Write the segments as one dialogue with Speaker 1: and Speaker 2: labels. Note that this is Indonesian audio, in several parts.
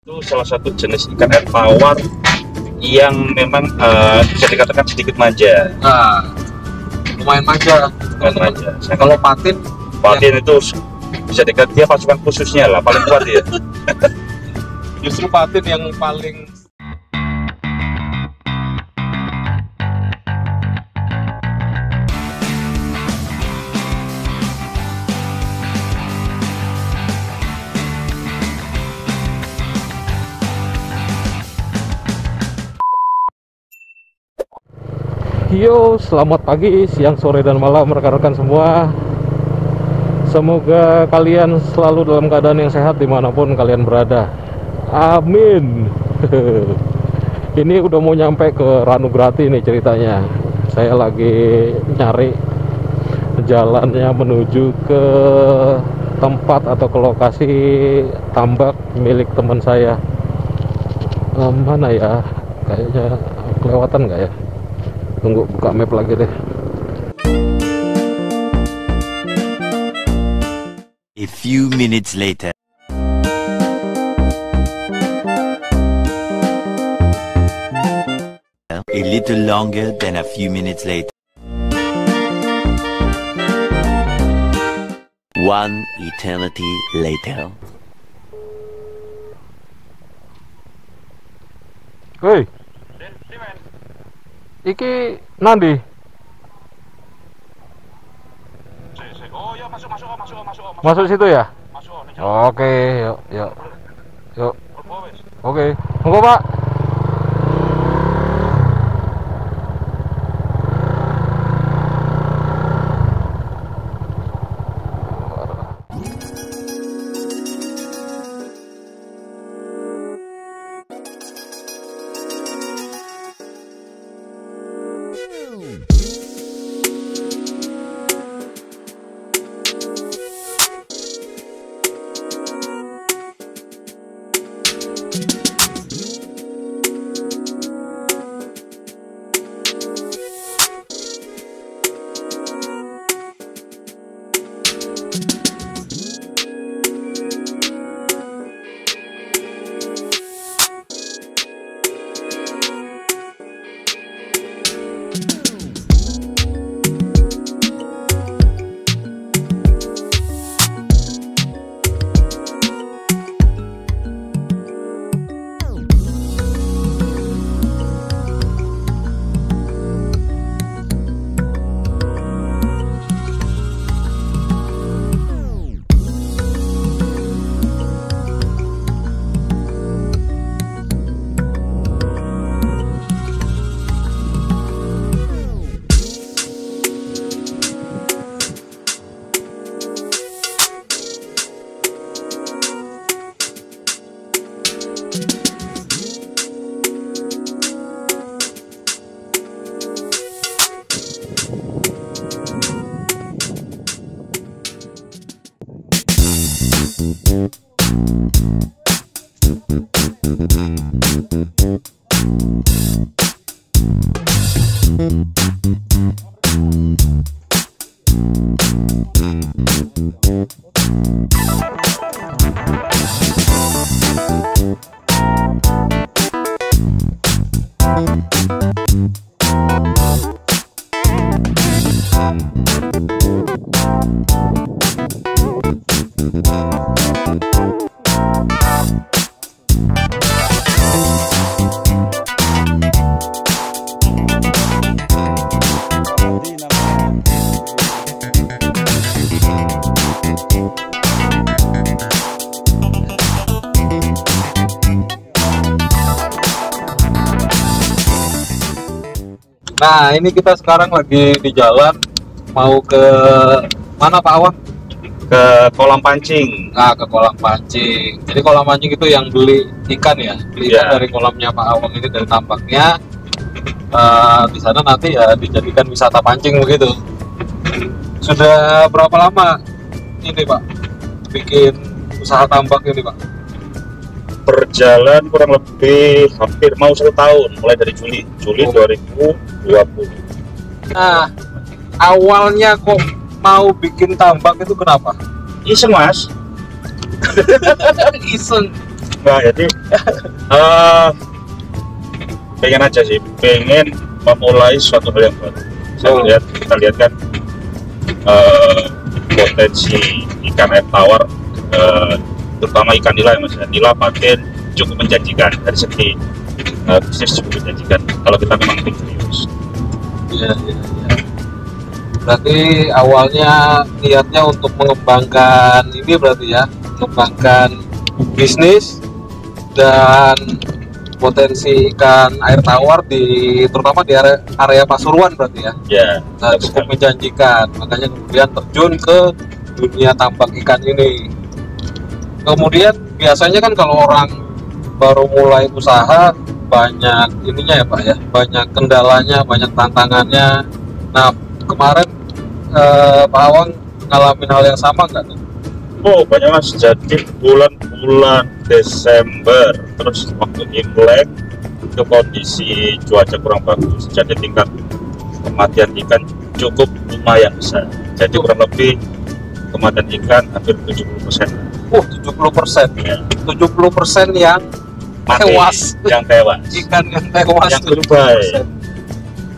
Speaker 1: Itu salah satu jenis ikan air tawar yang memang bisa dikatakan sedikit manja.
Speaker 2: Nah, lumayan manja.
Speaker 1: Lumayan manja.
Speaker 2: Kalau patin
Speaker 1: itu bisa dikatakan dia pasukan khususnya lah, paling kuat ya.
Speaker 2: Justru patin yang paling.
Speaker 3: Yo, selamat pagi, siang, sore, dan malam rekan-rekan semua. Semoga kalian selalu dalam keadaan yang sehat dimanapun kalian berada. Amin. Ini udah mau nyampe ke Rannugrati nih ceritanya. Saya lagi nyari jalannya menuju ke tempat atau ke lokasi tambak milik teman saya. Mana ya? Kayaknya kelewatan nggak ya? Tunggu buka map lagi deh.
Speaker 4: A few minutes later. A little longer than a few minutes later. One eternity later.
Speaker 3: Woi. Iki nandi?
Speaker 1: Oh ya, masuk.
Speaker 3: Masuk situ ya?
Speaker 1: Masuk.
Speaker 3: Oke, yuk. Oke, tunggu Pak.
Speaker 2: Nah, ini kita sekarang lagi di jalan mau ke mana Pak Awang?
Speaker 1: Ke kolam pancing.
Speaker 2: Nah, ke kolam pancing. Jadi kolam pancing itu yang beli ikan ya, beli ikan dari kolamnya Pak Awang ini, dari tambaknya. Di sana nanti ya dijadikan wisata pancing begitu. Sudah berapa lama ini Pak bikin usaha tambak ini Pak?
Speaker 1: Berjalan kurang lebih hampir mau 1 tahun, mulai dari Juli 2020.
Speaker 2: Nah, awalnya kok mau bikin tambak itu kenapa?
Speaker 1: Iseng Mas,
Speaker 2: Iseng.
Speaker 1: Nah, jadi pengen aja sih, pengen memulai suatu hal yang baru. Kita lihat kan potensi ikan air tawar, terutama ikan nila ya Mas. Nila patin cukup menjanjikan dari segi bisnis, cukup menjanjikan kalau kita memang serius.
Speaker 2: Iya. Berarti awalnya niatnya untuk mengembangkan ini berarti ya, mengembangkan bisnis dan potensi ikan air tawar terutama di area Pasuruan berarti ya.
Speaker 1: Ya,
Speaker 2: Nah, cukup menjanjikan, makanya kemudian terjun ke dunia tambak ikan ini. Kemudian biasanya kan kalau orang baru mulai usaha banyak ininya ya Pak ya, banyak kendalanya, banyak tantangannya. Nah, kemarin Pak Awang ngalamin hal yang sama nggak?
Speaker 1: oh banyak Mas. Jadi bulan-bulan Desember, terus waktu Imlek itu kondisi cuaca kurang bagus, jadi tingkat kematian ikan cukup lumayan besar. Jadi kurang lebih kematian ikan hampir 70%.
Speaker 2: 70%.
Speaker 1: Ya,
Speaker 2: 70% yang
Speaker 1: mati,
Speaker 2: tewas.
Speaker 1: yang tewas.
Speaker 2: Ikan yang tewas
Speaker 1: Yang
Speaker 2: 70%.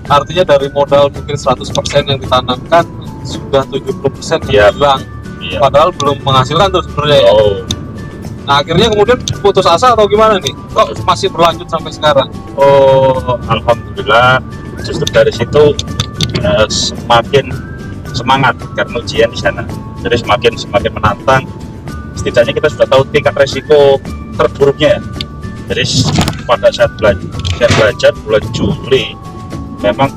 Speaker 2: Artinya dari modal mungkin 100% yang ditanamkan sudah 70%
Speaker 1: Iya.
Speaker 2: yang hilang.
Speaker 1: Iya.
Speaker 2: Padahal belum menghasilkan tuh sebenarnya ya.
Speaker 1: Oh,
Speaker 2: Nah, akhirnya kemudian putus asa atau gimana nih? Kok masih berlanjut sampai sekarang?
Speaker 1: oh, alhamdulillah justru dari situ semakin semangat karena ujian di sana. Jadi semakin menantang. Setidaknya kita sudah tahu tingkat resiko terburuknya ya. Jadi pada saat belajar bulan Juli memang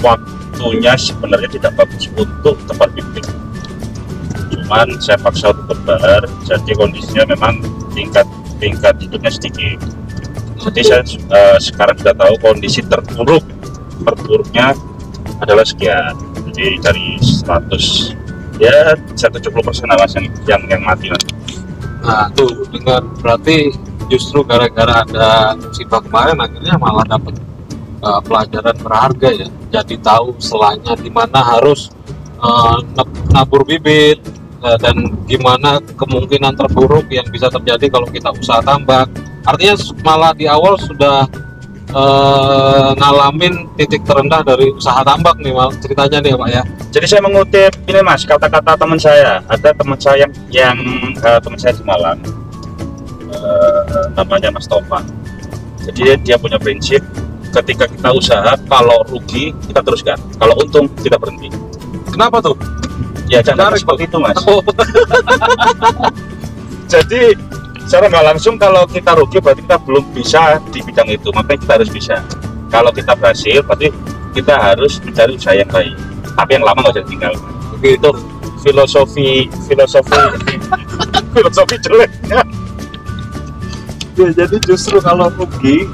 Speaker 1: waktunya sebenarnya tidak bagus untuk tempat bimbing. Cuman saya paksa untuk berbar, jadi kondisinya memang tingkat hidupnya sedikit. Jadi saya sekarang sudah tahu kondisi terburuknya adalah sekian. Jadi dari 100 ya 70% awas yang mati lah.
Speaker 2: Nah, tuh dengan berarti justru gara-gara ada musibah kemarin akhirnya malah dapat pelajaran berharga ya. Jadi tahu selanya di mana harus nabur bibit dan gimana kemungkinan terburuk yang bisa terjadi kalau kita usaha tambak. Artinya malah di awal sudah ngalamin titik terendah dari usaha tambak nih ceritanya nih Pak ya.
Speaker 1: Jadi saya mengutip ini Mas, kata-kata teman saya. Ada teman saya yang teman saya di Malang, namanya Mas Topan. Jadi dia punya prinsip, ketika kita usaha kalau rugi kita teruskan, kalau untung kita berhenti.
Speaker 2: Kenapa tuh?
Speaker 1: Ya jangan
Speaker 2: Menarik,
Speaker 1: seperti itu Mas.
Speaker 2: Oh,
Speaker 1: Jadi secara nggak langsung kalau kita rugi berarti kita belum bisa di bidang itu, makanya kita harus bisa. Kalau kita berhasil berarti kita harus mencari usaha yang baik, tapi yang lama nggak usah tinggal. Itu filosofi jeleknya.
Speaker 2: ya, jadi justru kalau rugi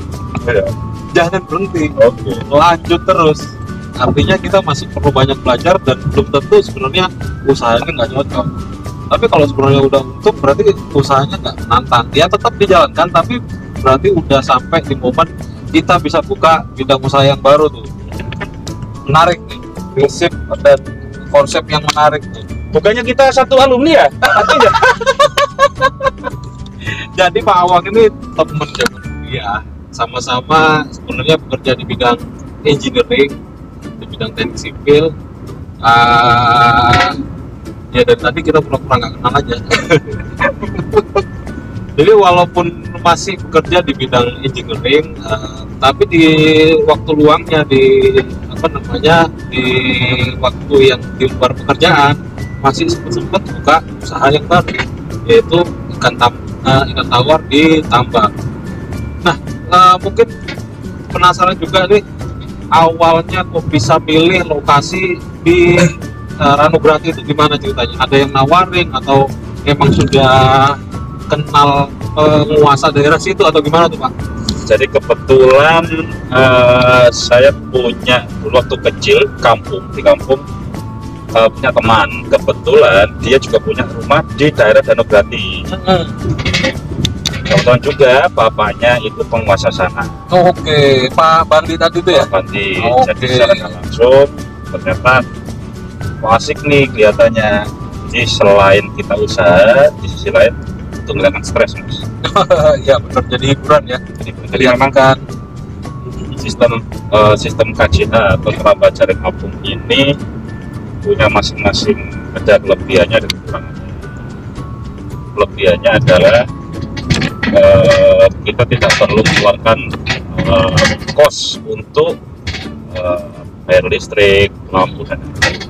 Speaker 1: Ya.
Speaker 2: jangan berhenti,
Speaker 1: Oke.
Speaker 2: lanjut terus. Artinya kita masih perlu banyak belajar dan belum tentu sebenarnya usahanya nggak cocok. Tapi kalau sebenarnya udah untung berarti usahanya nggak menantang. Ya tetap dijalankan, tapi berarti udah sampai di momen kita bisa buka bidang usaha yang baru tuh. Menarik nih, prinsip dan konsep yang menarik nih.
Speaker 1: Bukannya kita satu alumni ya? Artinya
Speaker 2: Jadi Pak Awang ini temen zaman kuliah, sama-sama sebenarnya bekerja di bidang engineering, di bidang teknik sipil. Ya dari tadi kita pura-pura nggak kenal aja. Jadi walaupun masih bekerja di bidang engineering, tapi di waktu luangnya di waktu yang di luar pekerjaan masih sempat buka usaha yang baru, yaitu ikan tawar di tambak. Nah, mungkin penasaran juga nih, awalnya kok bisa milih lokasi di Ranograti itu gimana ceritanya? Ada yang nawarin atau emang sudah kenal penguasa daerah situ atau gimana tuh Pak?
Speaker 1: jadi kebetulan saya punya waktu kecil di kampung punya teman, kebetulan dia juga punya rumah di daerah Danograti. Kebetulan juga bapaknya itu penguasa sana,
Speaker 2: Oke, Pak Bandi tadi itu ya?
Speaker 1: Pak Bandi.
Speaker 2: Oke.
Speaker 1: Jadi secara nggak langsung ternyata asik nih kelihatannya. Jadi selain kita usaha, di sisi lain untuk menghilangkan stres, Mas.
Speaker 2: Ya benar, jadi hiburan ya.
Speaker 1: Jadi memang
Speaker 2: kan
Speaker 1: sistem KJA atau kerabat jaring apung ini punya masing-masing, ada kelebihannya dan kekurangannya. Kelebihannya adalah kita tidak perlu mengeluarkan kos untuk bayar listrik, lampu dan lain-lain.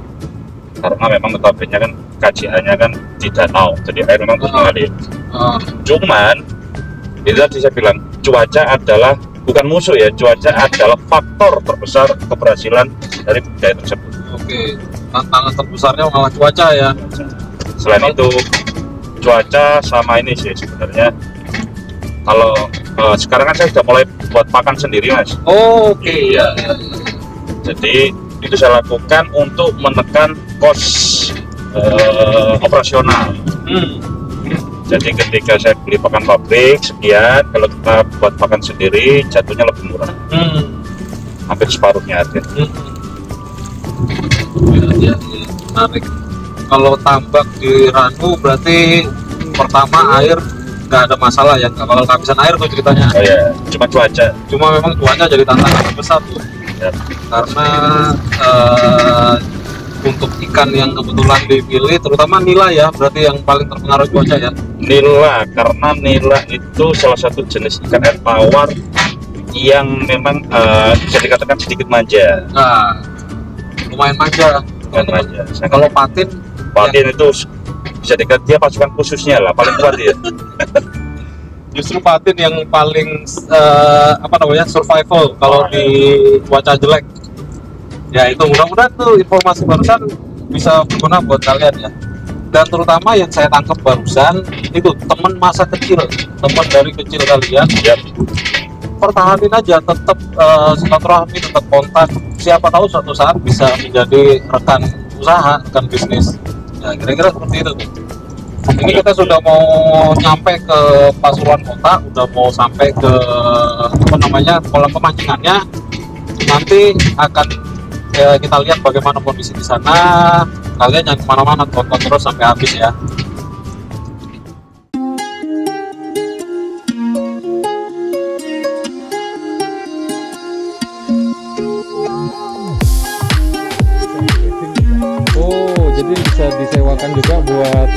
Speaker 1: Karena memang notabene kan KJA-nya kan di danau, jadi air memang terus mengalir. Cuman itu tadi saya bilang, cuaca adalah bukan musuh ya, cuaca adalah faktor terbesar keberhasilan dari budaya tersebut.
Speaker 2: Oke, tantangan terbesarnya malah cuaca ya.
Speaker 1: Selain itu cuaca sama ini sih sebenarnya. Kalau sekarang kan saya sudah mulai buat pakan sendiri, Mas.
Speaker 2: Oke.
Speaker 1: Iya. Jadi itu saya lakukan untuk menekan kos operasional. Jadi ketika saya beli pakan pabrik sekian, kalau kita buat pakan sendiri jatuhnya lebih murah, hampir separuhnya harga.
Speaker 2: Ya, menarik. Kalau tambak di Ranu berarti pertama air nggak ada masalah ya, nggak bakal kehabisan air tuh ceritanya.
Speaker 1: Oh ya, cuma cuaca.
Speaker 2: Cuma memang cuaca jadi tantangan besar tuh.
Speaker 1: Ya.
Speaker 2: Karena untuk ikan yang kebetulan dipilih, terutama nila ya, berarti yang paling terpengaruh cuaca ya.
Speaker 1: Nila, karena nila itu salah satu jenis ikan air tawar yang memang bisa dikatakan sedikit manja.
Speaker 2: Nah, lumayan manja.
Speaker 1: Lumayan manja.
Speaker 2: Kalau patin
Speaker 1: itu bisa dikatakan dia pasukan khususnya lah, paling kuat ya.
Speaker 2: Justru patin yang paling survival kalau di cuaca jelek. Ya itu mudah-mudahan tuh informasi barusan bisa berguna buat kalian ya. Dan terutama yang saya tangkap barusan itu teman masa kecil, teman dari kecil kalian.
Speaker 1: Yap.
Speaker 2: Pertahanin aja, tetap silaturahmi, tetap kontak. Siapa tahu suatu saat bisa menjadi rekan usaha, rekan bisnis. Ya kira-kira seperti itu tuh. Ini kita sudah mau nyampe ke Pasuruan Kota, udah mau sampai ke kolam pemancingannya. Nanti akan kita lihat bagaimana kondisi di sana. Kalian jangan kemana-mana, tonton terus sampai habis ya.
Speaker 3: Oh, jadi bisa disewakan juga buat